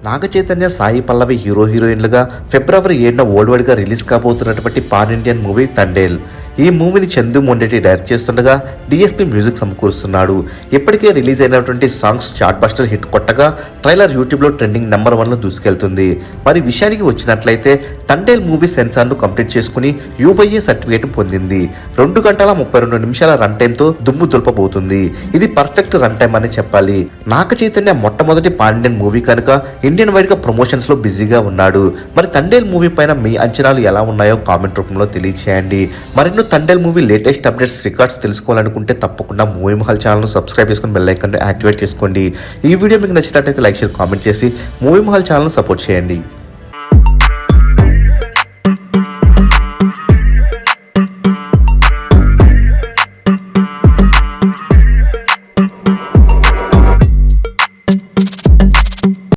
నాగ చైతన్య, సాయి పల్లవి హీరోయిన్లుగా ఫిబ్రవరి 7న వరల్డ్ వైడ్ గా రిలీజ్ కాబోతున్నటువంటి పాన్ ఇండియన్ మూవీ తండేల్. ఈ మూవీని చందు మొండెటి డైరెక్ట్ చేస్తుండగా డిఎస్పీ మ్యూజిక్ సమకూరుస్తున్నాడు. ఇప్పటికే రిలీజ్ అయినటువంటి సాంగ్స్ చార్ట్ బస్టర్ హిట్ కొట్టగా ట్రైలర్ యూట్యూబ్లో ట్రెండింగ్ నెంబర్ 1లో దూసుకెళ్తుంది. మరి విషయానికి వచ్చినట్లయితే తండేల్ మూవీ సెన్సార్ను కంప్లీట్ చేసుకుని యూఐఏ సర్టిఫికేట్ పొందింది. 2 గంటల 32 నిమిషాల రన్ టైంతో దుమ్ము దులపబోతుంది. ఇది పర్ఫెక్ట్ రన్ టైం అని చెప్పాలి. నాగ చైతన్య మొట్టమొదటి పాన్ ఇండియన్ మూవీ కనుక ఇండియన్ వైడ్ గా ప్రమోషన్స్ లో బిజీగా ఉన్నాడు. మరి తండేల్ మూవీ పైన మీ అంచనాలు ఎలా ఉన్నాయో కామెంట్ రూపంలో తెలియచేయండి. మరిన్ని Thandel movie latest updates, records తెలుసుకోవాలనుకుంటే తప్పకుండా మూవీ మహల్ ఛానల్ సబ్స్క్రైబ్ చేసుకుని బెల్ ఐకాన్ యాక్టివేట్ చేసుకోండి. ఈ వీడియో మీకు నచ్చినట్లయితే లైక్, షేర్, కామెంట్ చేసి మూవీ మహల్ ఛానల్ సపోర్ట్ చేయండి.